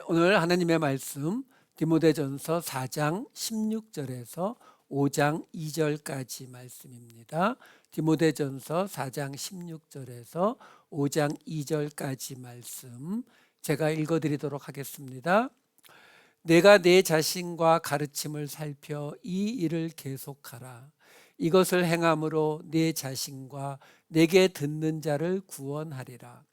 오늘 하나님의 말씀 디모데전서 4장 16절에서 5장 2절까지 말씀입니다. 디모데전서 4장 16절에서 5장 2절까지 말씀 제가 읽어드리도록 하겠습니다. 내가 내 자신과 가르침을 살펴 이 일을 계속하라. 이것을 행함으로 내 자신과 내게 듣는 자를 구원하리라.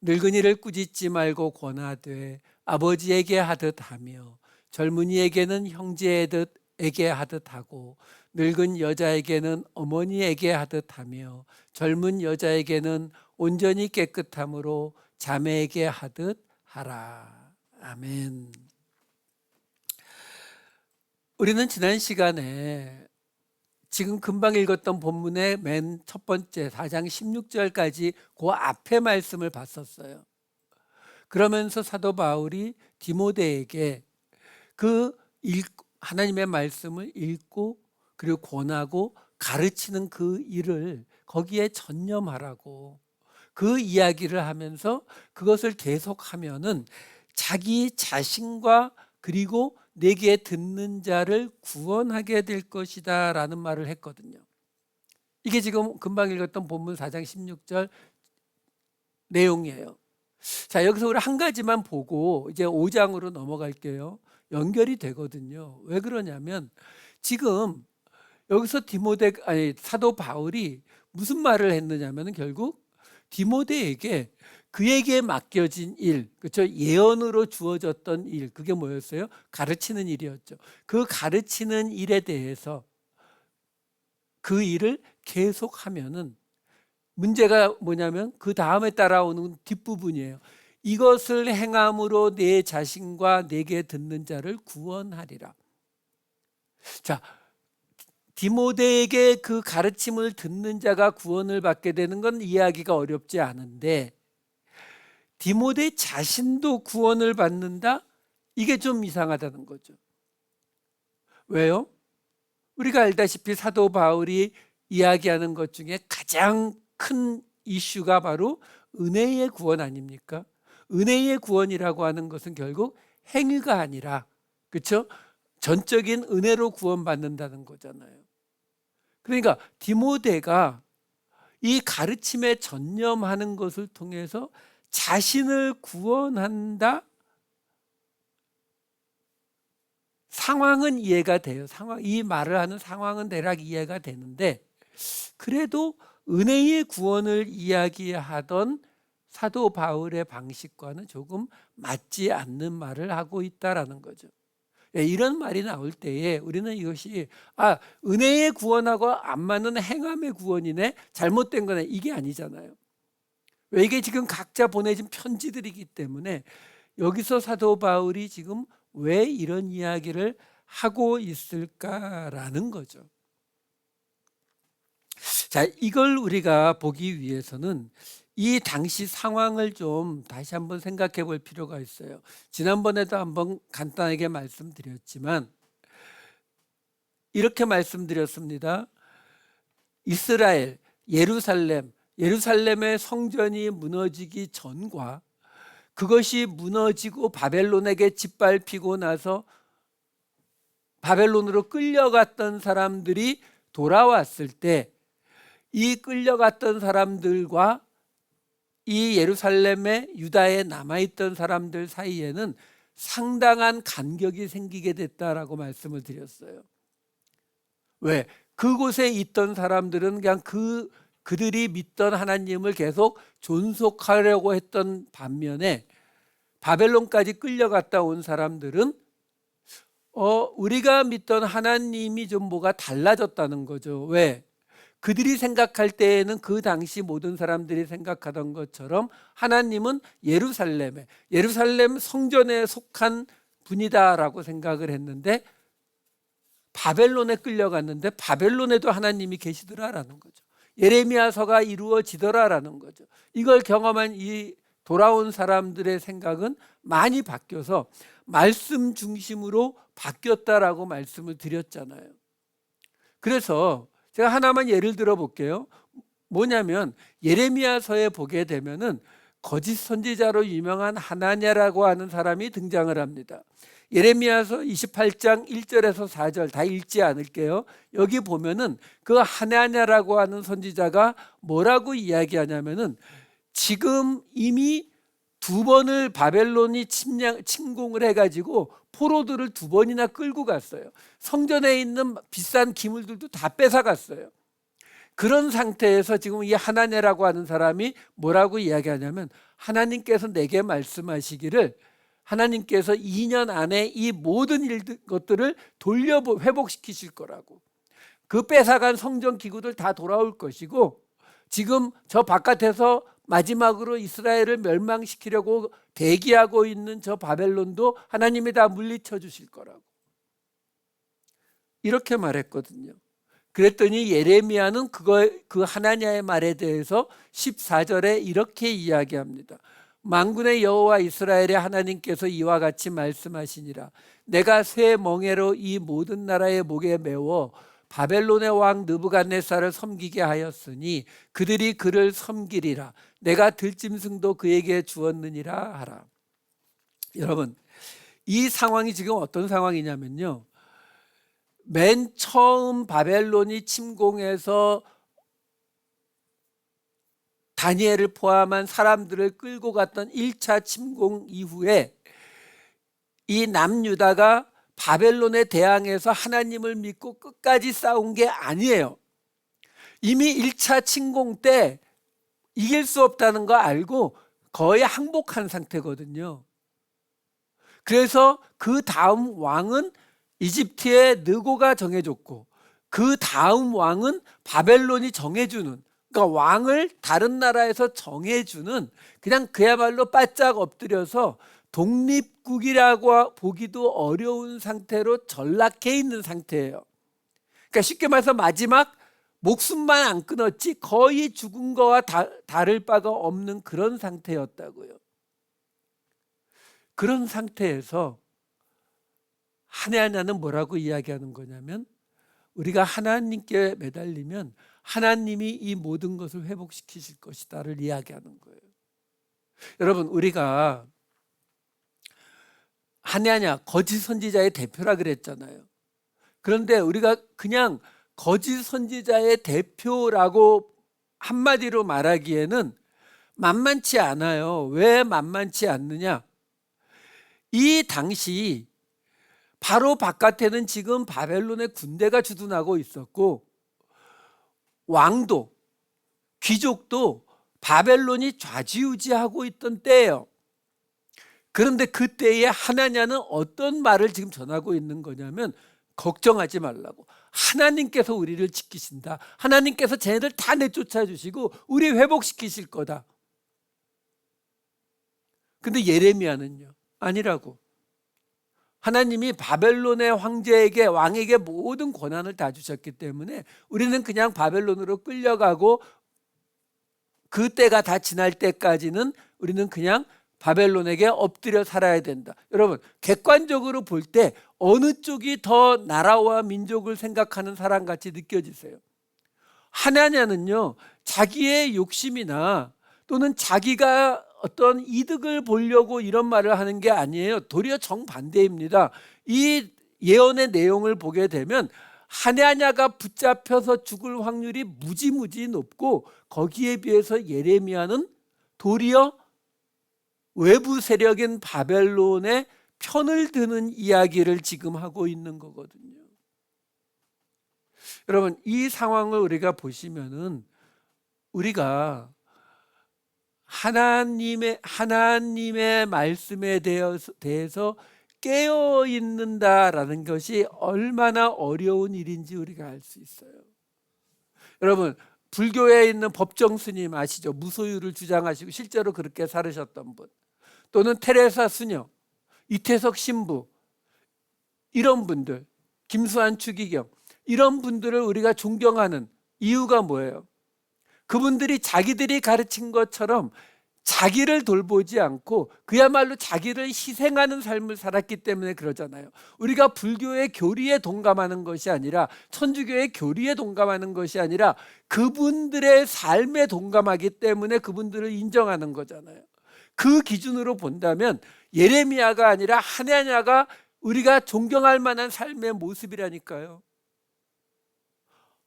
늙은이를 꾸짖지 말고 권하되 아버지에게 하듯 하며 젊은이에게는 형제에게 하듯 하고 늙은 여자에게는 어머니에게 하듯 하며 젊은 여자에게는 온전히 깨끗함으로 자매에게 하듯 하라. 아멘. 우리는 지난 시간에 지금 금방 읽었던 본문의 맨 첫 번째 4장 16절까지 그 앞에 말씀을 봤었어요. 그러면서 사도 바울이 디모데에게 하나님의 말씀을 읽고 그리고 권하고 가르치는 그 일을 거기에 전념하라고 그 이야기를 하면서 그것을 계속하면은 자기 자신과 그리고 내게 듣는 자를 구원하게 될 것이다 라는 말을 했거든요. 이게 지금 금방 읽었던 본문 4장 16절 내용이에요. 자, 여기서 우리 한 가지만 보고 이제 5장으로 넘어갈게요. 연결이 되거든요. 왜 그러냐면 지금 여기서 사도 바울이 무슨 말을 했느냐면 결국 디모데에게 그에게 맡겨진 일, 그렇죠? 예언으로 주어졌던 일, 그게 뭐였어요? 가르치는 일이었죠. 그 가르치는 일에 대해서 그 일을 계속하면은 문제가 뭐냐면 그 다음에 따라오는 뒷부분이에요. 이것을 행함으로 내 자신과 내게 듣는 자를 구원하리라. 자, 디모데에게 그 가르침을 듣는 자가 구원을 받게 되는 건 이해하기가 어렵지 않은데 디모데 자신도 구원을 받는다? 이게 좀 이상하다는 거죠. 왜요? 우리가 알다시피 사도 바울이 이야기하는 것 중에 가장 큰 이슈가 바로 은혜의 구원 아닙니까? 은혜의 구원이라고 하는 것은 결국 행위가 아니라, 그렇죠? 전적인 은혜로 구원받는다는 거잖아요. 그러니까 디모데가 이 가르침에 전념하는 것을 통해서 자신을 구원한다? 상황은 이해가 돼요. 이 말을 하는 상황은 대략 이해가 되는데 그래도 은혜의 구원을 이야기하던 사도 바울의 방식과는 조금 맞지 않는 말을 하고 있다라는 거죠. 이런 말이 나올 때에 우리는 이것이 은혜의 구원하고 안 맞는 행함의 구원이네, 잘못된 거네, 이게 아니잖아요. 왜? 이게 지금 각자 보내진 편지들이기 때문에 여기서 사도 바울이 지금 왜 이런 이야기를 하고 있을까라는 거죠. 자, 이걸 우리가 보기 위해서는 이 당시 상황을 좀 다시 한번 생각해 볼 필요가 있어요. 지난번에도 한번 간단하게 말씀드렸지만 이렇게 말씀드렸습니다. 이스라엘, 예루살렘의 성전이 무너지기 전과 그것이 무너지고 바벨론에게 짓밟히고 나서 바벨론으로 끌려갔던 사람들이 돌아왔을 때 이 끌려갔던 사람들과 이 예루살렘의 유다에 남아있던 사람들 사이에는 상당한 간격이 생기게 됐다라고 말씀을 드렸어요. 왜? 그곳에 있던 사람들은 그냥 그들이 믿던 하나님을 계속 존속하려고 했던 반면에 바벨론까지 끌려갔다 온 사람들은 우리가 믿던 하나님이 좀 뭐가 달라졌다는 거죠. 왜? 그들이 생각할 때에는 그 당시 모든 사람들이 생각하던 것처럼 하나님은 예루살렘 성전에 속한 분이다라고 생각을 했는데 바벨론에 끌려갔는데 바벨론에도 하나님이 계시더라라는 거죠. 예레미야서가 이루어지더라라는 거죠. 이걸 경험한 이 돌아온 사람들의 생각은 많이 바뀌어서 말씀 중심으로 바뀌었다라고 말씀을 드렸잖아요. 그래서 제가 하나만 예를 들어 볼게요. 뭐냐면 예레미야서에 보게 되면은 거짓 선지자로 유명한 하나냐라고 하는 사람이 등장을 합니다. 예레미야서 28장 1절에서 4절 다 읽지 않을게요. 여기 보면은 그 하나냐라고 하는 선지자가 뭐라고 이야기하냐면은 지금 이미 두 번을 바벨론이 침공을 해가지고 포로들을 두 번이나 끌고 갔어요. 성전에 있는 비싼 기물들도 다 뺏어갔어요. 그런 상태에서 지금 이 하나냐라고 하는 사람이 뭐라고 이야기하냐면, 하나님께서 내게 말씀하시기를 하나님께서 2년 안에 이 모든 것들을 회복시키실 거라고. 그 뺏어간 성전 기구들 다 돌아올 것이고, 지금 저 바깥에서 마지막으로 이스라엘을 멸망시키려고 대기하고 있는 저 바벨론도 하나님이 다 물리쳐 주실 거라고 이렇게 말했거든요. 그랬더니 예레미야는 그 하나냐의 말에 대해서 14절에 이렇게 이야기합니다. 만군의 여호와 이스라엘의 하나님께서 이와 같이 말씀하시니라. 내가 새 멍에로 이 모든 나라의 목에 메워 바벨론의 왕 느부갓네살을 섬기게 하였으니 그들이 그를 섬기리라. 내가 들짐승도 그에게 주었느니라 하라. 여러분, 이 상황이 지금 어떤 상황이냐면요, 맨 처음 바벨론이 침공해서 다니엘을 포함한 사람들을 끌고 갔던 1차 침공 이후에 이 남유다가 바벨론에 대항해서 하나님을 믿고 끝까지 싸운 게 아니에요. 이미 1차 침공 때 이길 수 없다는 거 알고 거의 항복한 상태거든요. 그래서 그 다음 왕은 이집트의 느고가 정해줬고, 그 다음 왕은 바벨론이 정해주는, 그러니까 왕을 다른 나라에서 정해주는, 그냥 그야말로 바짝 엎드려서 독립국이라고 보기도 어려운 상태로 전락해 있는 상태예요. 그러니까 쉽게 말해서 마지막 목숨만 안 끊었지 거의 죽은 거와 다를 바가 없는 그런 상태였다고요. 그런 상태에서 하나냐는 뭐라고 이야기하는 거냐면, 우리가 하나님께 매달리면 하나님이 이 모든 것을 회복시키실 것이다를 이야기하는 거예요. 여러분, 우리가 하나냐 거짓 선지자의 대표라 그랬잖아요. 그런데 우리가 그냥 거짓 선지자의 대표라고 한마디로 말하기에는 만만치 않아요. 왜 만만치 않느냐? 이 당시 바로 바깥에는 지금 바벨론의 군대가 주둔하고 있었고, 왕도 귀족도 바벨론이 좌지우지하고 있던 때예요. 그런데 그때에 하나냐는 어떤 말을 지금 전하고 있는 거냐면, 걱정하지 말라고. 하나님께서 우리를 지키신다. 하나님께서 쟤네들 다 내쫓아 주시고 우리 회복시키실 거다. 근데 예레미야는요, 아니라고. 하나님이 바벨론의 왕에게 모든 권한을 다 주셨기 때문에 우리는 그냥 바벨론으로 끌려가고 그 때가 다 지날 때까지는 우리는 그냥 바벨론에게 엎드려 살아야 된다. 여러분, 객관적으로 볼 때 어느 쪽이 더 나라와 민족을 생각하는 사람같이 느껴지세요? 하나냐는요, 자기의 욕심이나 또는 자기가 어떤 이득을 보려고 이런 말을 하는 게 아니에요. 도리어 정반대입니다. 이 예언의 내용을 보게 되면 하나냐가 붙잡혀서 죽을 확률이 무지무지 높고, 거기에 비해서 예레미야는 도리어 외부 세력인 바벨론의 편을 드는 이야기를 지금 하고 있는 거거든요. 여러분, 이 상황을 우리가 보시면은 우리가 하나님의 말씀에 대해서 깨어 있는다라는 것이 얼마나 어려운 일인지 우리가 알 수 있어요. 여러분, 불교에 있는 법정 스님 아시죠? 무소유를 주장하시고 실제로 그렇게 살으셨던 분, 또는 테레사 수녀, 이태석 신부, 이런 분들, 김수환 추기경, 이런 분들을 우리가 존경하는 이유가 뭐예요? 그분들이 자기들이 가르친 것처럼 자기를 돌보지 않고 그야말로 자기를 희생하는 삶을 살았기 때문에 그러잖아요. 우리가 불교의 교리에 동감하는 것이 아니라, 천주교의 교리에 동감하는 것이 아니라 그분들의 삶에 동감하기 때문에 그분들을 인정하는 거잖아요. 그 기준으로 본다면 예레미야가 아니라 하나냐가 우리가 존경할 만한 삶의 모습이라니까요.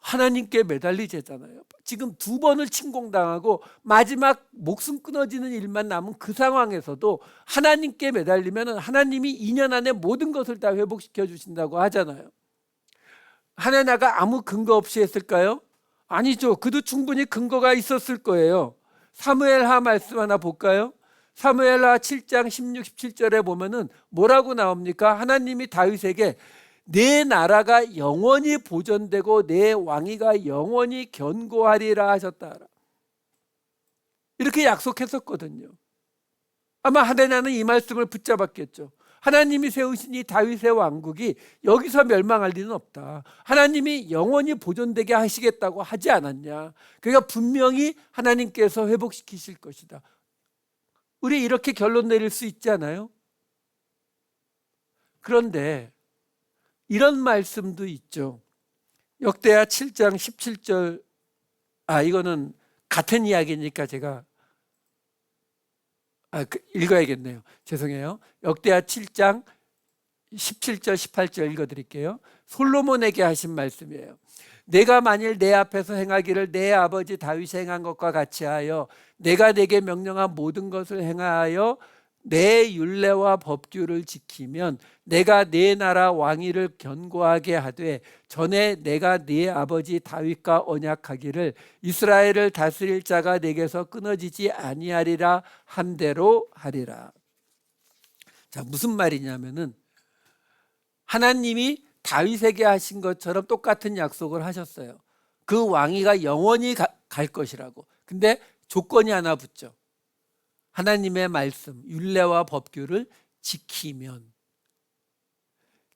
하나님께 매달리잖아요. 지금 2번을 침공당하고 마지막 목숨 끊어지는 일만 남은 그 상황에서도 하나님께 매달리면 하나님이 2년 안에 모든 것을 다 회복시켜 주신다고 하잖아요. 하나냐가 아무 근거 없이 했을까요? 아니죠. 그도 충분히 근거가 있었을 거예요. 사무엘하 말씀 하나 볼까요? 사무엘하 7장 16, 17절에 보면은 뭐라고 나옵니까? 하나님이 다윗에게 내 나라가 영원히 보존되고 내 왕위가 영원히 견고하리라 하셨다. 이렇게 약속했었거든요. 아마 하나냐는 이 말씀을 붙잡았겠죠. 하나님이 세우신 이 다윗의 왕국이 여기서 멸망할 리는 없다. 하나님이 영원히 보존되게 하시겠다고 하지 않았냐. 그러니까 분명히 하나님께서 회복시키실 것이다. 우리 이렇게 결론 내릴 수 있지 않아요? 그런데 이런 말씀도 있죠. 역대하 7장 17절, 이거는 같은 이야기니까 제가 읽어야겠네요. 죄송해요. 역대하 7장 17절 18절 읽어드릴게요. 솔로몬에게 하신 말씀이에요. 내가 만일 내 앞에서 행하기를 내 아버지 다윗이 행한 것과 같이 하여 내가 내게 명령한 모든 것을 행하여 내 율례와 법규를 지키면 내가 네 나라 왕위를 견고하게 하되 전에 내가 네 아버지 다윗과 언약하기를 이스라엘을 다스릴 자가 내게서 끊어지지 아니하리라 한 대로 하리라. 자, 무슨 말이냐면은 하나님이 다윗에게 하신 것처럼 똑같은 약속을 하셨어요. 그 왕위가 영원히 갈 것이라고. 근데 조건이 하나 붙죠. 하나님의 말씀, 율례와 법규를 지키면.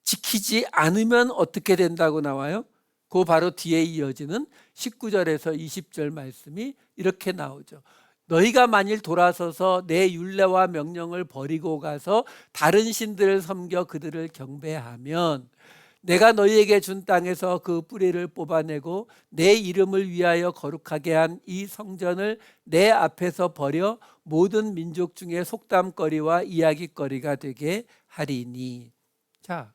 지키지 않으면 어떻게 된다고 나와요? 그 바로 뒤에 이어지는 19절에서 20절 말씀이 이렇게 나오죠. 너희가 만일 돌아서서 내 율례와 명령을 버리고 가서 다른 신들을 섬겨 그들을 경배하면 내가 너희에게 준 땅에서 그 뿌리를 뽑아내고 내 이름을 위하여 거룩하게 한 이 성전을 내 앞에서 버려 모든 민족 중에 속담거리와 이야기거리가 되게 하리니. 자,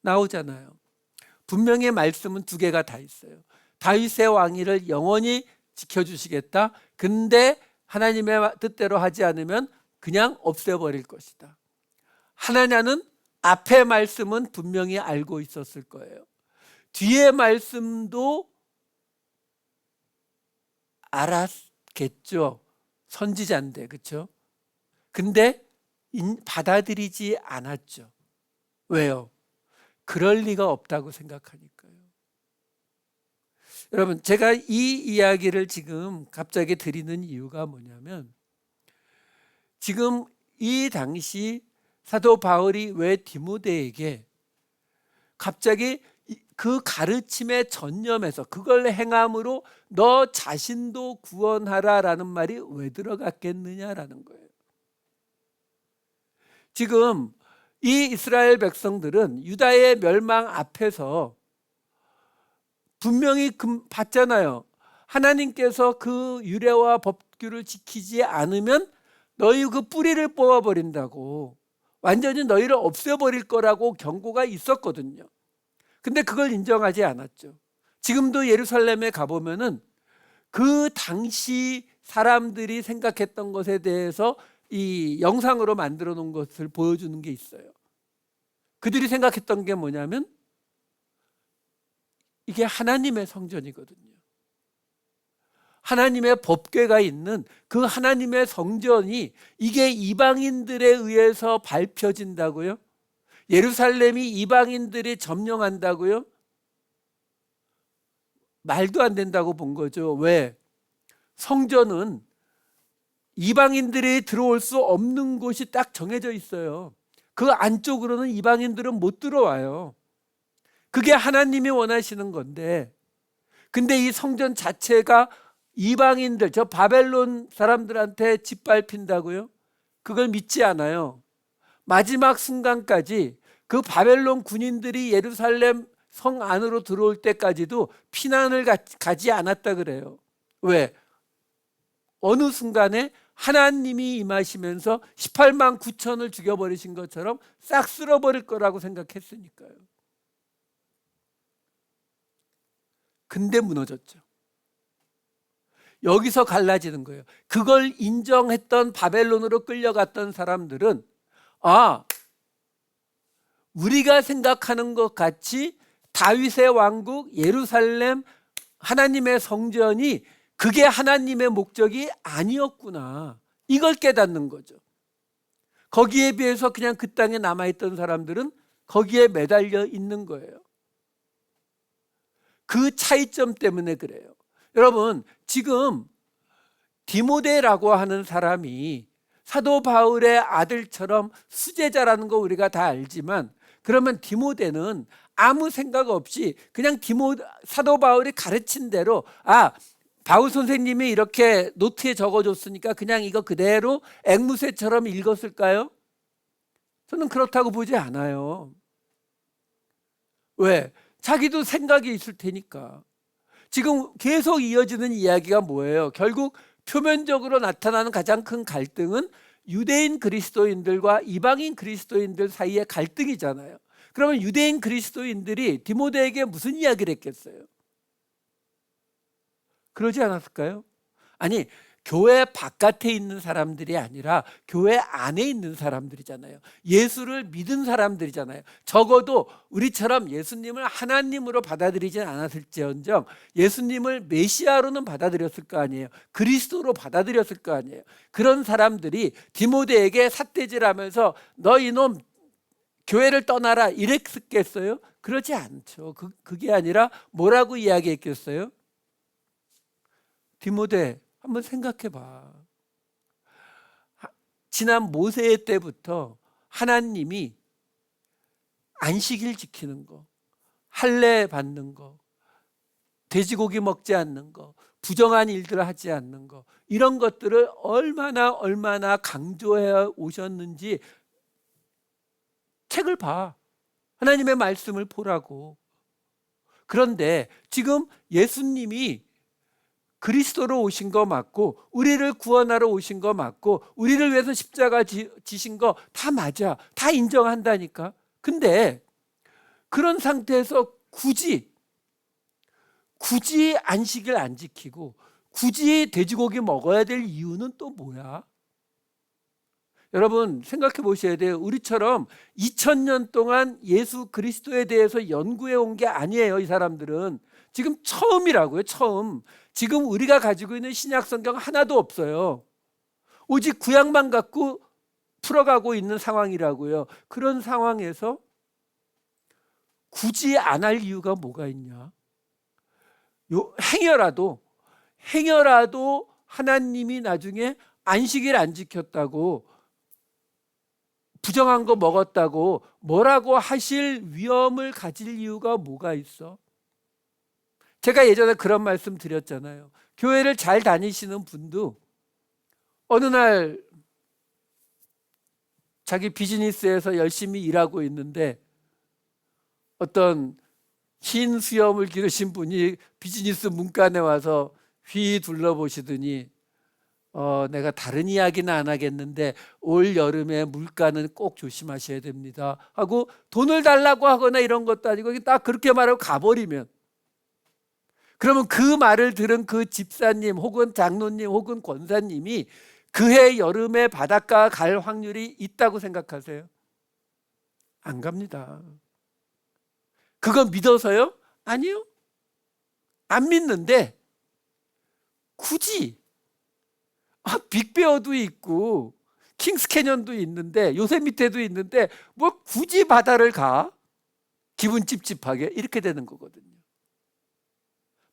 나오잖아요. 분명히 말씀은 2개가 다 있어요. 다윗의 왕위를 영원히 지켜주시겠다. 근데 하나님의 뜻대로 하지 않으면 그냥 없애버릴 것이다. 하나냐는 앞의 말씀은 분명히 알고 있었을 거예요. 뒤의 말씀도 알았겠죠. 선지자인데, 그렇죠? 근데 받아들이지 않았죠. 왜요? 그럴 리가 없다고 생각하니까요. 여러분, 제가 이 이야기를 지금 갑자기 드리는 이유가 뭐냐면, 지금 이 당시 사도 바울이 왜 디모데에게 갑자기 그 가르침에 전념해서 그걸 행함으로 너 자신도 구원하라라는 말이 왜 들어갔겠느냐라는 거예요. 지금 이 이스라엘 백성들은 유다의 멸망 앞에서 분명히 봤잖아요. 하나님께서 그 율례와 법규를 지키지 않으면 너희 그 뿌리를 뽑아버린다고, 완전히 너희를 없애버릴 거라고 경고가 있었거든요. 근데 그걸 인정하지 않았죠. 지금도 예루살렘에 가보면은 그 당시 사람들이 생각했던 것에 대해서 이 영상으로 만들어 놓은 것을 보여주는 게 있어요. 그들이 생각했던 게 뭐냐면 이게 하나님의 성전이거든요. 하나님의 법궤가 있는 그 하나님의 성전이 이게 이방인들에 의해서 밟혀진다고요? 예루살렘이 이방인들이 점령한다고요? 말도 안 된다고 본 거죠. 왜? 성전은 이방인들이 들어올 수 없는 곳이 딱 정해져 있어요. 그 안쪽으로는 이방인들은 못 들어와요. 그게 하나님이 원하시는 건데, 근데 이 성전 자체가 이방인들, 저 바벨론 사람들한테 짓밟힌다고요? 그걸 믿지 않아요. 마지막 순간까지 그 바벨론 군인들이 예루살렘 성 안으로 들어올 때까지도 피난을 가지 않았다 그래요. 왜? 어느 순간에 하나님이 임하시면서 18만 9천을 죽여버리신 것처럼 싹 쓸어버릴 거라고 생각했으니까요. 근데 무너졌죠. 여기서 갈라지는 거예요. 그걸 인정했던 바벨론으로 끌려갔던 사람들은 우리가 생각하는 것 같이 다윗의 왕국 예루살렘 하나님의 성전이 그게 하나님의 목적이 아니었구나. 이걸 깨닫는 거죠. 거기에 비해서 그냥 그 땅에 남아있던 사람들은 거기에 매달려 있는 거예요. 그 차이점 때문에 그래요. 여러분, 지금 디모데라고 하는 사람이 사도 바울의 아들처럼 수제자라는 거 우리가 다 알지만, 그러면 디모데는 아무 생각 없이 그냥 사도 바울이 가르친 대로 바울 선생님이 이렇게 노트에 적어줬으니까 그냥 이거 그대로 앵무새처럼 읽었을까요? 저는 그렇다고 보지 않아요. 왜? 자기도 생각이 있을 테니까. 지금 계속 이어지는 이야기가 뭐예요? 결국 표면적으로 나타나는 가장 큰 갈등은 유대인 그리스도인들과 이방인 그리스도인들 사이의 갈등이잖아요. 그러면 유대인 그리스도인들이 디모데에게 무슨 이야기를 했겠어요? 그러지 않았을까요? 아니, 교회 바깥에 있는 사람들이 아니라 교회 안에 있는 사람들이잖아요. 예수를 믿은 사람들이잖아요. 적어도 우리처럼 예수님을 하나님으로 받아들이진 않았을지언정 예수님을 메시아로는 받아들였을 거 아니에요. 그리스도로 받아들였을 거 아니에요. 그런 사람들이 디모데에게 삿대질하면서 너 이놈 교회를 떠나라 이랬겠어요? 그러지 않죠. 그게 아니라 뭐라고 이야기했겠어요? 디모데, 한번 생각해 봐. 지난 모세 때부터 하나님이 안식일 지키는 거, 할례 받는 거, 돼지고기 먹지 않는 거, 부정한 일들을 하지 않는 거, 이런 것들을 얼마나 강조해 오셨는지 책을 봐. 하나님의 말씀을 보라고. 그런데 지금 예수님이 그리스도로 오신 거 맞고 우리를 구원하러 오신 거 맞고 우리를 위해서 십자가 지신 거 다 맞아. 다 인정한다니까. 근데 그런 상태에서 굳이 안식일 안 지키고 굳이 돼지고기 먹어야 될 이유는 또 뭐야? 여러분 생각해 보셔야 돼요. 우리처럼 2000년 동안 예수 그리스도에 대해서 연구해 온 게 아니에요. 이 사람들은 지금 처음이라고요. 처음. 지금 우리가 가지고 있는 신약 성경 하나도 없어요. 오직 구약만 갖고 풀어가고 있는 상황이라고요. 그런 상황에서 굳이 안 할 이유가 뭐가 있냐? 행여라도 하나님이 나중에 안식일 안 지켰다고, 부정한 거 먹었다고 뭐라고 하실 위험을 가질 이유가 뭐가 있어? 제가 예전에 그런 말씀 드렸잖아요. 교회를 잘 다니시는 분도 어느 날 자기 비즈니스에서 열심히 일하고 있는데 어떤 흰 수염을 기르신 분이 비즈니스 문간에 와서 휘 둘러보시더니 내가 다른 이야기는 안 하겠는데 올 여름에 물가는 꼭 조심하셔야 됩니다 하고 돈을 달라고 하거나 이런 것도 아니고 딱 그렇게 말하고 가버리면, 그러면 그 말을 들은 그 집사님 혹은 장로님 혹은 권사님이 그해 여름에 바닷가 갈 확률이 있다고 생각하세요? 안 갑니다. 그거 믿어서요? 아니요. 안 믿는데 굳이 빅베어도 있고 킹스 캐년도 있는데 요세미테도 있는데 뭐 굳이 바다를 가? 기분 찝찝하게 이렇게 되는 거거든요.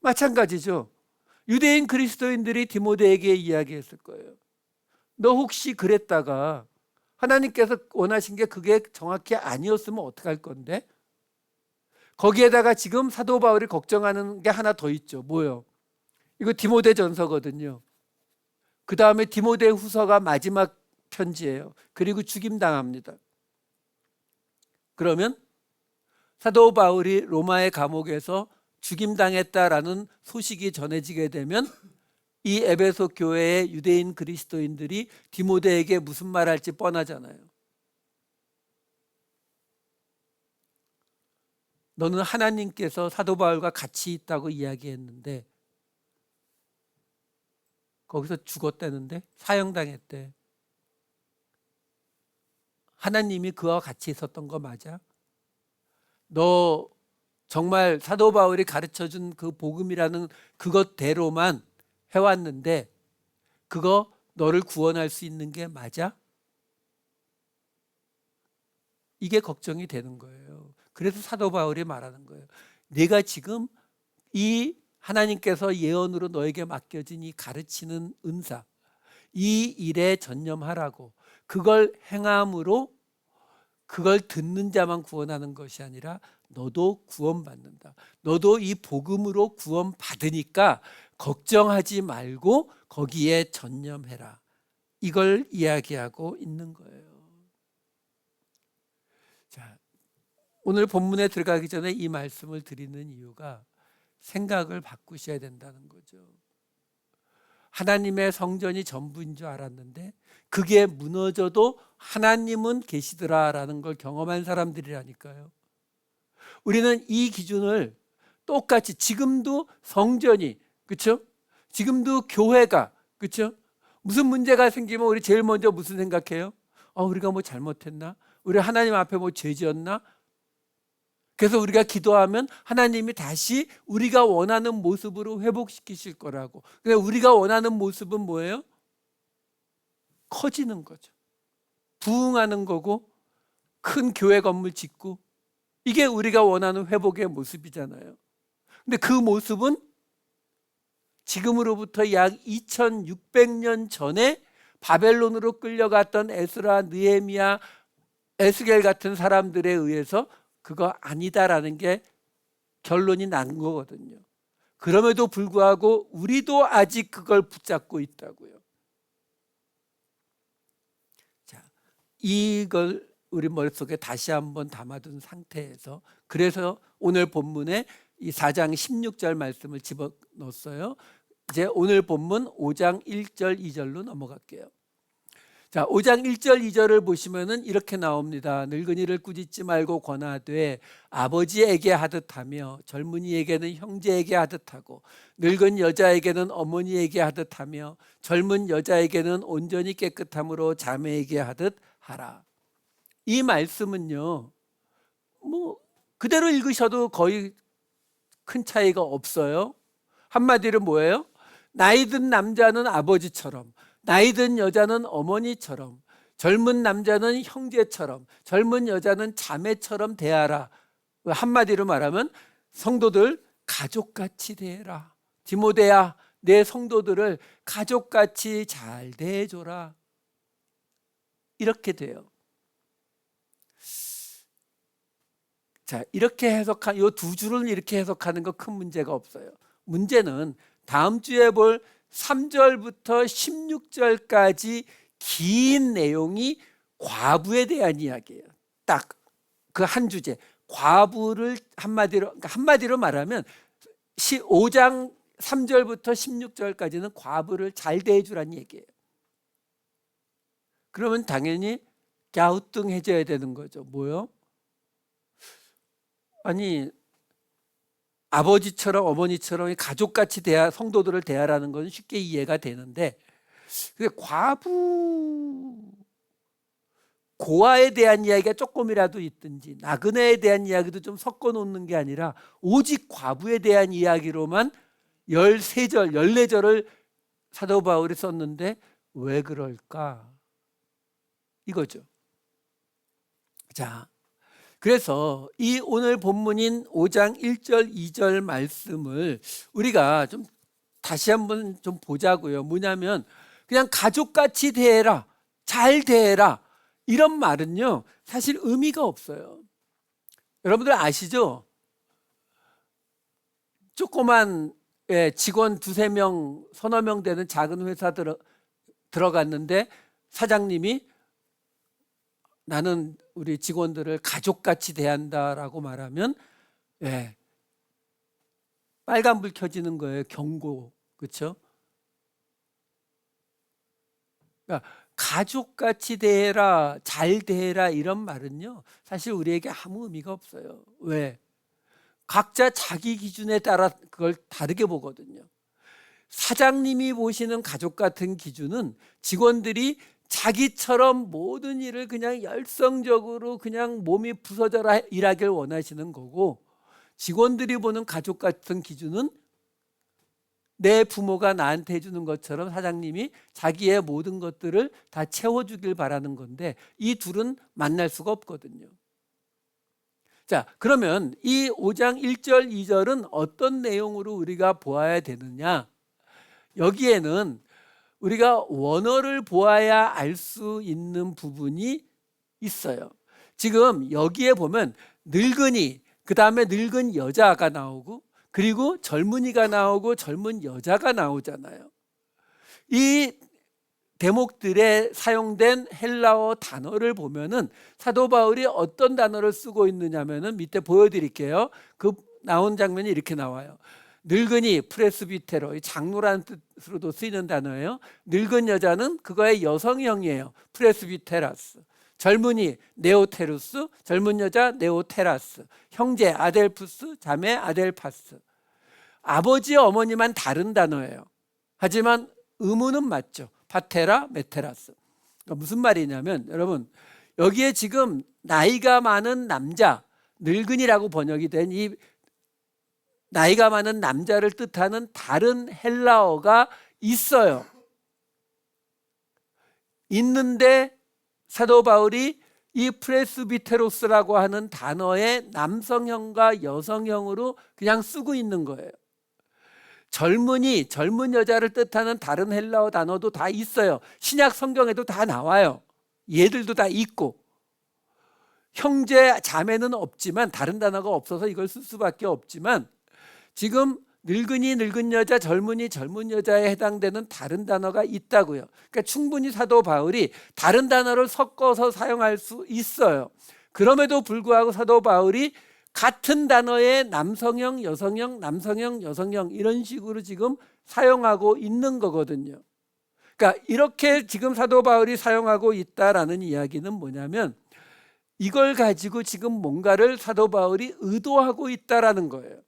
마찬가지죠. 유대인 그리스도인들이 디모데에게 이야기했을 거예요. 너 혹시 그랬다가 하나님께서 원하신 게 그게 정확히 아니었으면 어떡할 건데? 거기에다가 지금 사도 바울이 걱정하는 게 하나 더 있죠. 뭐요? 이거 디모데전서거든요. 그 다음에 디모데후서가 마지막 편지예요. 그리고 죽임당합니다. 그러면 사도 바울이 로마의 감옥에서 죽임당했다라는 소식이 전해지게 되면 이 에베소 교회의 유대인 그리스도인들이 디모데에게 무슨 말할지 뻔하잖아요. 너는 하나님께서 사도 바울과 같이 있다고 이야기했는데 거기서 죽었다는데, 사형당했대. 하나님이 그와 같이 있었던 거 맞아? 너 정말 사도 바울이 가르쳐준 그 복음이라는 그것대로만 해왔는데 그거 너를 구원할 수 있는 게 맞아? 이게 걱정이 되는 거예요. 그래서 사도 바울이 말하는 거예요. 내가 지금 이 하나님께서 예언으로 너에게 맡겨진 이 가르치는 은사, 이 일에 전념하라고. 그걸 행함으로 그걸 듣는 자만 구원하는 것이 아니라 너도 구원받는다. 너도 이 복음으로 구원받으니까 걱정하지 말고 거기에 전념해라. 이걸 이야기하고 있는 거예요. 자, 오늘 본문에 들어가기 전에 이 말씀을 드리는 이유가 생각을 바꾸셔야 된다는 거죠. 하나님의 성전이 전부인 줄 알았는데 그게 무너져도 하나님은 계시더라라는 걸 경험한 사람들이라니까요. 우리는 이 기준을 똑같이 지금도 성전이, 그렇죠? 지금도 교회가, 그렇죠? 무슨 문제가 생기면 우리 제일 먼저 무슨 생각해요? 우리가 뭐 잘못했나? 우리 하나님 앞에 뭐 죄 지었나? 그래서 우리가 기도하면 하나님이 다시 우리가 원하는 모습으로 회복시키실 거라고. 근데 우리가 원하는 모습은 뭐예요? 커지는 거죠. 부흥하는 거고 큰 교회 건물 짓고, 이게 우리가 원하는 회복의 모습이잖아요. 근데 그 모습은 지금으로부터 약 2600년 전에 바벨론으로 끌려갔던 에스라, 느헤미야, 에스겔 같은 사람들에 의해서 그거 아니다라는 게 결론이 난 거거든요. 그럼에도 불구하고 우리도 아직 그걸 붙잡고 있다고요. 자, 이걸 우리 머릿속에 다시 한번 담아둔 상태에서, 그래서 오늘 본문에 이 4장 16절 말씀을 집어넣었어요. 이제 오늘 본문 5장 1절 2절로 넘어갈게요. 자, 5장 1절 2절을 보시면은 이렇게 나옵니다. 늙은이를 꾸짖지 말고 권하되 아버지에게 하듯하며 젊은이에게는 형제에게 하듯하고 늙은 여자에게는 어머니에게 하듯하며 젊은 여자에게는 온전히 깨끗함으로 자매에게 하듯 하라. 이 말씀은요, 뭐 그대로 읽으셔도 거의 큰 차이가 없어요. 한마디로 뭐예요? 나이 든 남자는 아버지처럼, 나이 든 여자는 어머니처럼, 젊은 남자는 형제처럼, 젊은 여자는 자매처럼 대하라. 한마디로 말하면 성도들 가족같이 대해라. 디모데야, 내 성도들을 가족같이 잘 대해줘라. 이렇게 돼요. 자, 이렇게 해석한 이 두 줄은 이렇게 해석하는 거 큰 문제가 없어요. 문제는 다음 주에 볼 3절부터 16절까지 긴 내용이 과부에 대한 이야기예요. 딱 그 한 주제, 과부를 한마디로 말하면 5장 3절부터 16절까지는 과부를 잘 대해주라는 얘기예요. 그러면 당연히 갸우뚱해져야 되는 거죠. 뭐요? 아니, 아버지처럼 어머니처럼 가족같이 성도들을 대하라는 건 쉽게 이해가 되는데, 고아에 대한 이야기가 조금이라도 있든지 나그네에 대한 이야기도 좀 섞어 놓는 게 아니라 오직 과부에 대한 이야기로만 13절, 14절을 사도 바울이 썼는데 왜 그럴까? 이거죠. 자, 그래서 이 오늘 본문인 5장 1절 2절 말씀을 우리가 좀 다시 한번 좀 보자고요. 뭐냐면 그냥 가족같이 대해라, 잘 대해라, 이런 말은요 사실 의미가 없어요. 여러분들 아시죠? 조그만 직원 두세 명, 서너 명 되는 작은 회사 들어갔는데 사장님이 나는 우리 직원들을 가족같이 대한다라고 말하면 빨간불 켜지는 거예요. 경고. 그렇죠? 그러니까 가족같이 대해라, 잘 대해라 이런 말은요. 사실 우리에게 아무 의미가 없어요. 왜? 각자 자기 기준에 따라 그걸 다르게 보거든요. 사장님이 보시는 가족 같은 기준은 직원들이 자기처럼 모든 일을 그냥 열성적으로 그냥 몸이 부서져라 일하길 원하시는 거고, 직원들이 보는 가족 같은 기준은 내 부모가 나한테 해주는 것처럼 사장님이 자기의 모든 것들을 다 채워주길 바라는 건데, 이 둘은 만날 수가 없거든요. 자, 그러면 이 5장 1절 2절은 어떤 내용으로 우리가 보아야 되느냐? 여기에는 우리가 원어를 보아야 알 수 있는 부분이 있어요. 지금 여기에 보면 늙은이, 그 다음에 늙은 여자가 나오고, 그리고 젊은이가 나오고 젊은 여자가 나오잖아요. 이 대목들에 사용된 헬라어 단어를 보면은 사도 바울이 어떤 단어를 쓰고 있느냐면은 밑에 보여드릴게요. 그 나온 장면이 이렇게 나와요. 늙은이 프레스비테로, 장로라는 뜻으로도 쓰이는 단어예요. 늙은 여자는 그거의 여성형이에요. 프레스비테라스. 젊은이 네오테루스, 젊은 여자 네오테라스. 형제 아델푸스, 자매 아델파스. 아버지 어머니만 다른 단어예요. 하지만 의무는 맞죠. 파테라 메테라스. 그러니까 무슨 말이냐면, 여러분 여기에 지금 나이가 많은 남자, 늙은이라고 번역이 된 이 나이가 많은 남자를 뜻하는 다른 헬라어가 있어요. 있는데 사도 바울이 이 프레스비테로스라고 하는 단어의 남성형과 여성형으로 그냥 쓰고 있는 거예요. 젊은이, 젊은 여자를 뜻하는 다른 헬라어 단어도 다 있어요. 신약 성경에도 다 나와요. 얘들도 다 있고, 형제 자매는 없지만, 다른 단어가 없어서 이걸 쓸 수밖에 없지만, 지금 늙은이, 늙은 여자, 젊은이, 젊은 여자에 해당되는 다른 단어가 있다고요. 그러니까 충분히 사도 바울이 다른 단어를 섞어서 사용할 수 있어요. 그럼에도 불구하고 사도 바울이 같은 단어의 남성형, 여성형, 남성형, 여성형 이런 식으로 지금 사용하고 있는 거거든요. 그러니까 이렇게 지금 사도 바울이 사용하고 있다라는 이야기는 뭐냐면, 이걸 가지고 지금 뭔가를 사도 바울이 의도하고 있다라는 거예요.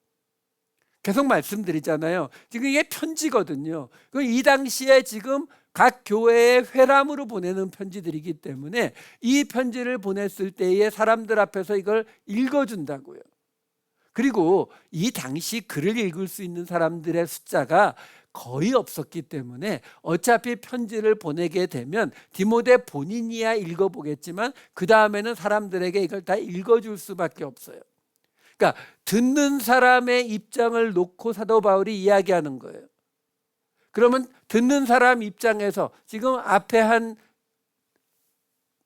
계속 말씀드리잖아요. 지금 이게 편지거든요. 이 당시에 지금 각 교회의 회람으로 보내는 편지들이기 때문에 이 편지를 보냈을 때에 사람들 앞에서 이걸 읽어준다고요. 그리고 이 당시 글을 읽을 수 있는 사람들의 숫자가 거의 없었기 때문에 어차피 편지를 보내게 되면 디모데 본인이야 읽어보겠지만 그 다음에는 사람들에게 이걸 다 읽어줄 수밖에 없어요. 그러니까 듣는 사람의 입장을 놓고 사도 바울이 이야기하는 거예요. 그러면 듣는 사람 입장에서 지금 앞에 한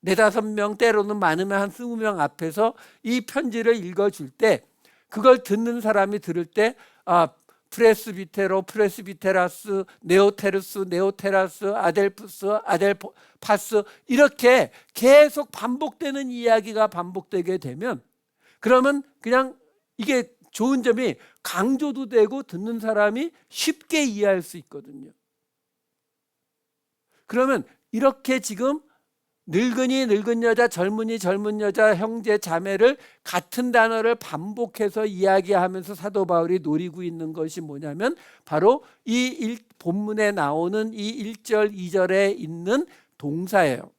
4-5명, 때로는 많으면 한 20명 앞에서 이 편지를 읽어줄 때, 그걸 듣는 사람이 들을 때 프레스비테로, 프레스비테라스, 네오테르스, 네오테라스, 아델푸스, 아델파스 이렇게 계속 반복되는 이야기가 반복되게 되면, 그러면 그냥 이게 좋은 점이 강조도 되고 듣는 사람이 쉽게 이해할 수 있거든요. 그러면 이렇게 지금 늙은이, 늙은 여자, 젊은이, 젊은 여자, 형제, 자매를 같은 단어를 반복해서 이야기하면서 사도 바울이 노리고 있는 것이 뭐냐면 바로 이 본문에 나오는 이 1절, 2절에 있는 동사예요.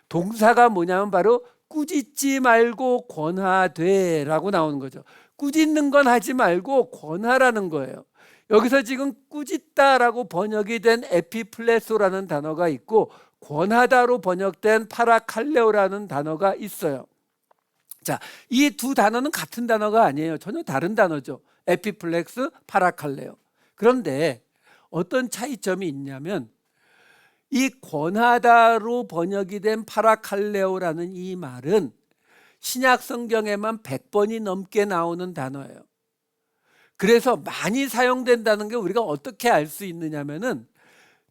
동사가 뭐냐면 바로 꾸짖지 말고 권하되라고 나오는 거죠. 꾸짖는 건 하지 말고 권하라는 거예요. 여기서 지금 꾸짖다라고 번역이 된 에피플레소라는 단어가 있고, 권하다로 번역된 파라칼레오라는 단어가 있어요. 자, 이 두 단어는 같은 단어가 아니에요. 전혀 다른 단어죠. 에피플렉스, 파라칼레오. 그런데 어떤 차이점이 있냐면, 이 권하다로 번역이 된 파라칼레오라는 이 말은 신약 성경에만 100번이 넘게 나오는 단어예요. 그래서 많이 사용된다는 게 우리가 어떻게 알 수 있느냐면은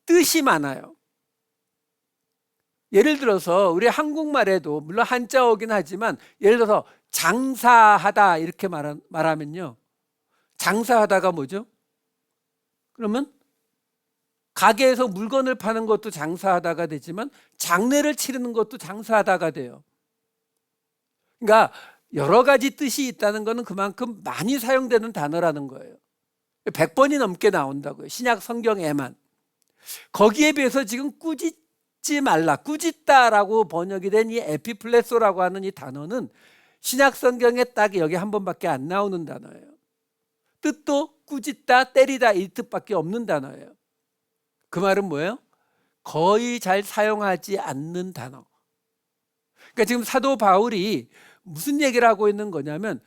뜻이 많아요. 예를 들어서 우리 한국말에도 물론 한자어긴 하지만 예를 들어서 장사하다 이렇게 말하면요. 장사하다가 뭐죠? 그러면 가게에서 물건을 파는 것도 장사하다가 되지만 장례를 치르는 것도 장사하다가 돼요. 그러니까 여러 가지 뜻이 있다는 것은 그만큼 많이 사용되는 단어라는 거예요. 100번이 넘게 나온다고요. 신약 성경에만. 거기에 비해서 지금 꾸짖지 말라, 꾸짖다라고 번역이 된 이 에피플레소라고 하는 이 단어는 신약 성경에 딱 여기 한 번밖에 안 나오는 단어예요. 뜻도 꾸짖다, 때리다 이 뜻밖에 없는 단어예요. 그 말은 뭐예요? 거의 잘 사용하지 않는 단어. 그러니까 지금 사도 바울이 무슨 얘기를 하고 있는 거냐면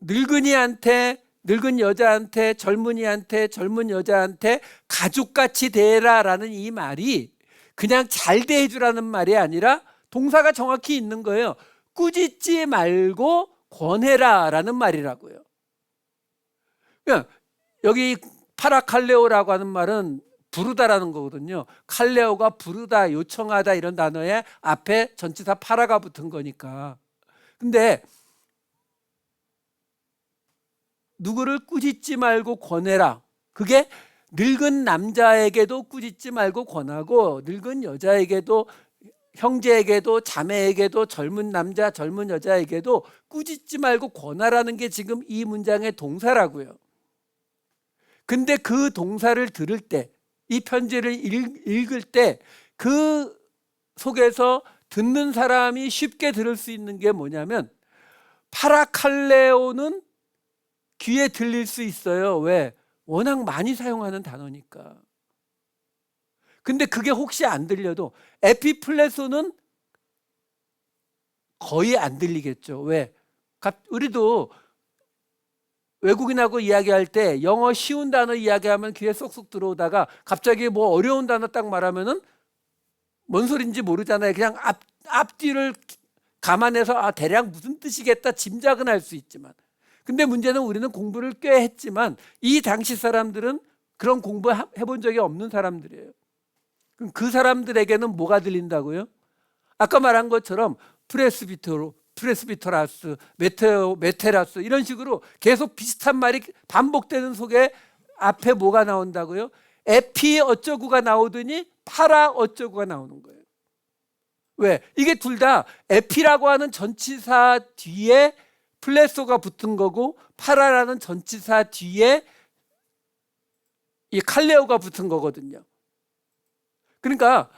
늙은이한테, 늙은 여자한테, 젊은이한테, 젊은 여자한테 가족같이 대해라라는 이 말이 그냥 잘 대해주라는 말이 아니라 동사가 정확히 있는 거예요. 꾸짖지 말고 권해라라는 말이라고요. 그러니까 여기 파라칼레오라고 하는 말은 부르다라는 거거든요. 칼레오가 부르다, 요청하다 이런 단어에 앞에 전치사 파라가 붙은 거니까. 근데 누구를 꾸짖지 말고 권해라. 그게 늙은 남자에게도 꾸짖지 말고 권하고 늙은 여자에게도 형제에게도 자매에게도 젊은 남자, 젊은 여자에게도 꾸짖지 말고 권하라는 게 지금 이 문장의 동사라고요. 근데 그 동사를 들을 때, 이 편지를 읽을 때 그 속에서 듣는 사람이 쉽게 들을 수 있는 게 뭐냐면 파라칼레오는 귀에 들릴 수 있어요. 왜? 워낙 많이 사용하는 단어니까. 근데 그게 혹시 안 들려도 에피플레소는 거의 안 들리겠죠. 왜? 우리도 외국인하고 이야기할 때 영어 쉬운 단어 이야기하면 귀에 쏙쏙 들어오다가 갑자기 뭐 어려운 단어 딱 말하면은 뭔 소린지 모르잖아요. 그냥 앞뒤를 감안해서 대략 무슨 뜻이겠다 짐작은 할 수 있지만, 근데 문제는 우리는 공부를 꽤 했지만 이 당시 사람들은 그런 공부 해본 적이 없는 사람들이에요. 그럼 그 사람들에게는 뭐가 들린다고요? 아까 말한 것처럼 프레스비터라스, 메테라스 이런 식으로 계속 비슷한 말이 반복되는 속에 앞에 뭐가 나온다고요? 에피 어쩌구가 나오더니 파라 어쩌구가 나오는 거예요. 왜? 이게 둘 다 에피라고 하는 전치사 뒤에 플레소가 붙은 거고 파라라는 전치사 뒤에 이 칼레오가 붙은 거거든요. 그러니까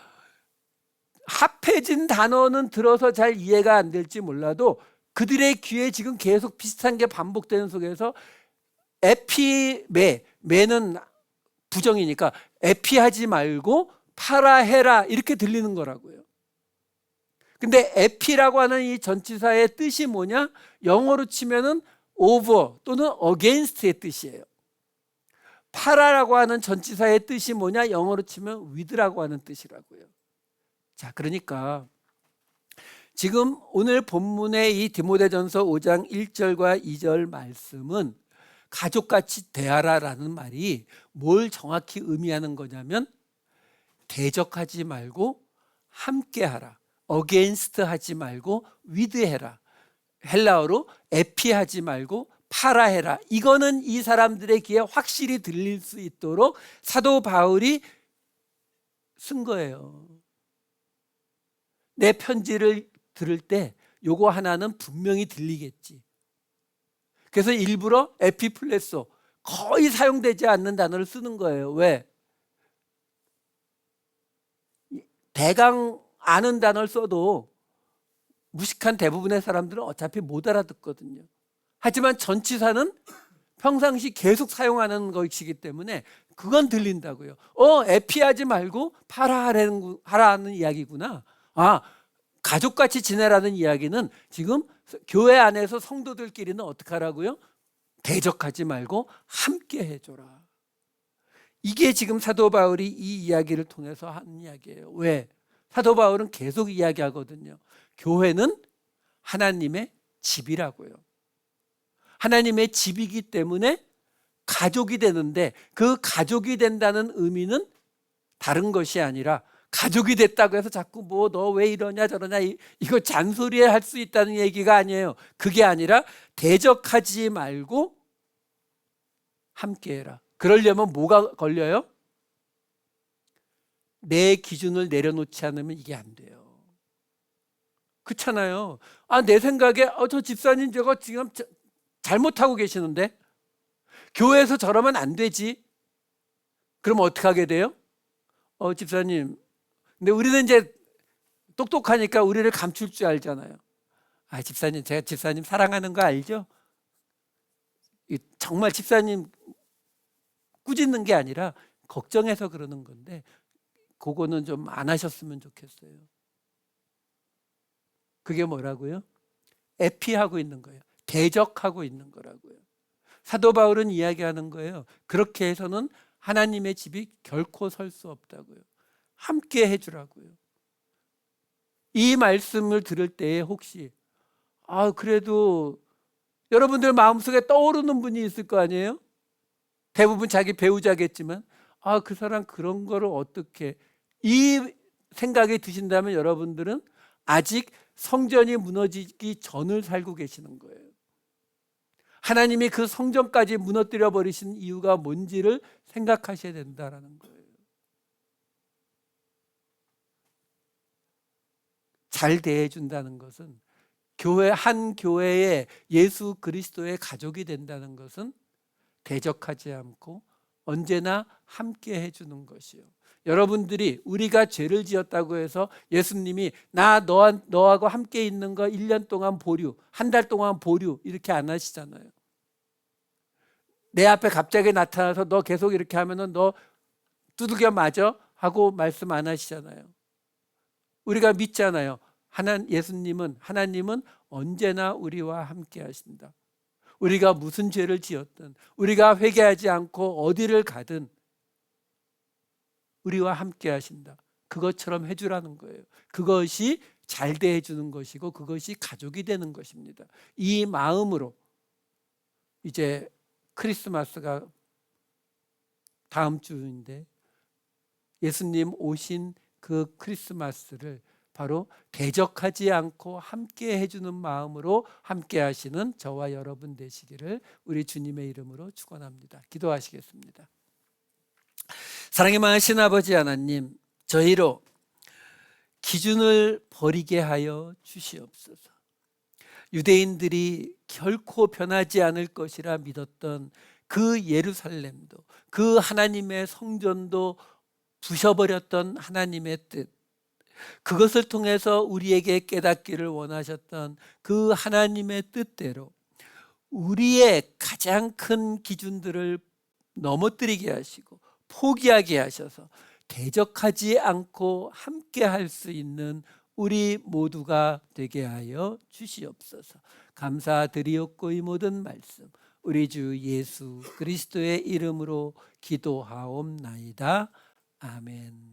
합해진 단어는 들어서 잘 이해가 안 될지 몰라도 그들의 귀에 지금 계속 비슷한 게 반복되는 속에서 매는 부정이니까 에피하지 말고 파라해라 이렇게 들리는 거라고요. 근데 에피라고 하는 이 전치사의 뜻이 뭐냐? 영어로 치면은 over 또는 against의 뜻이에요. 파라라고 하는 전치사의 뜻이 뭐냐? 영어로 치면 with라고 하는 뜻이라고요. 자, 그러니까 지금 오늘 본문의 이 디모데전서 5장 1절과 2절 말씀은 가족같이 대하라라는 말이 뭘 정확히 의미하는 거냐면 대적하지 말고 함께하라. against 하지 말고 with 해라. 헬라어로 에피하지 말고 파라해라. 이거는 이 사람들의 귀에 확실히 들릴 수 있도록 사도 바울이 쓴 거예요. 내 편지를 들을 때 요거 하나는 분명히 들리겠지. 그래서 일부러 에피플레소 거의 사용되지 않는 단어를 쓰는 거예요. 왜? 대강 아는 단어를 써도 무식한 대부분의 사람들은 어차피 못 알아듣거든요. 하지만 전치사는 평상시 계속 사용하는 것이기 때문에 그건 들린다고요. 에피하지 말고 하라는 이야기구나. 가족같이 지내라는 이야기는 지금 교회 안에서 성도들끼리는 어떻게 하라고요? 대적하지 말고 함께 해줘라. 이게 지금 사도 바울이 이 이야기를 통해서 하는 이야기예요. 왜? 사도 바울은 계속 이야기하거든요. 교회는 하나님의 집이라고요. 하나님의 집이기 때문에 가족이 되는데, 그 가족이 된다는 의미는 다른 것이 아니라, 가족이 됐다고 해서 자꾸 뭐 너 왜 이러냐 저러냐 이거 잔소리에 할 수 있다는 얘기가 아니에요. 그게 아니라 대적하지 말고 함께해라. 그러려면 뭐가 걸려요? 내 기준을 내려놓지 않으면 이게 안 돼요. 그렇잖아요. 내 생각에 저 집사님 저거 지금 잘못하고 계시는데 교회에서 저러면 안 되지. 그럼 어떻게 하게 돼요? 집사님, 근데 우리는 이제 똑똑하니까 우리를 감출 줄 알잖아요. 집사님, 제가 집사님 사랑하는 거 알죠? 정말 집사님 꾸짖는 게 아니라 걱정해서 그러는 건데, 그거는 좀 안 하셨으면 좋겠어요. 그게 뭐라고요? 에피하고 있는 거예요. 대적하고 있는 거라고요. 사도 바울은 이야기하는 거예요. 그렇게 해서는 하나님의 집이 결코 설 수 없다고요. 함께 해주라고요. 이 말씀을 들을 때에 혹시 그래도 여러분들 마음속에 떠오르는 분이 있을 거 아니에요? 대부분 자기 배우자겠지만 그 사람 그런 거를 어떻게, 이 생각이 드신다면 여러분들은 아직 성전이 무너지기 전을 살고 계시는 거예요. 하나님이 그 성전까지 무너뜨려 버리신 이유가 뭔지를 생각하셔야 된다는 거예요. 잘 대해준다는 것은, 한 교회에 예수 그리스도의 가족이 된다는 것은 대적하지 않고 언제나 함께 해주는 것이요. 여러분들이 우리가 죄를 지었다고 해서 예수님이 너하고 함께 있는 거 1년 동안 보류, 한 달 동안 보류 이렇게 안 하시잖아요. 내 앞에 갑자기 나타나서 너 계속 이렇게 하면은 너 두들겨 맞아 하고 말씀 안 하시잖아요. 우리가 믿잖아요. 하나님은 언제나 우리와 함께 하신다. 우리가 무슨 죄를 지었든, 우리가 회개하지 않고 어디를 가든 우리와 함께 하신다. 그것처럼 해주라는 거예요. 그것이 잘 대해주는 것이고 그것이 가족이 되는 것입니다. 이 마음으로 이제 크리스마스가 다음 주인데, 예수님 오신 그 크리스마스를 바로 대적하지 않고 함께 해주는 마음으로 함께 하시는 저와 여러분 되시기를 우리 주님의 이름으로 축원합니다. 기도하시겠습니다. 사랑이 많으신 아버지 하나님, 저희로 기준을 버리게 하여 주시옵소서. 유대인들이 결코 변하지 않을 것이라 믿었던 그 예루살렘도, 그 하나님의 성전도 부셔버렸던 하나님의 뜻, 그것을 통해서 우리에게 깨닫기를 원하셨던 그 하나님의 뜻대로 우리의 가장 큰 기준들을 넘어뜨리게 하시고 포기하게 하셔서 대적하지 않고 함께 할 수 있는 우리 모두가 되게 하여 주시옵소서. 감사드리옵고 이 모든 말씀 우리 주 예수 그리스도의 이름으로 기도하옵나이다. 아멘.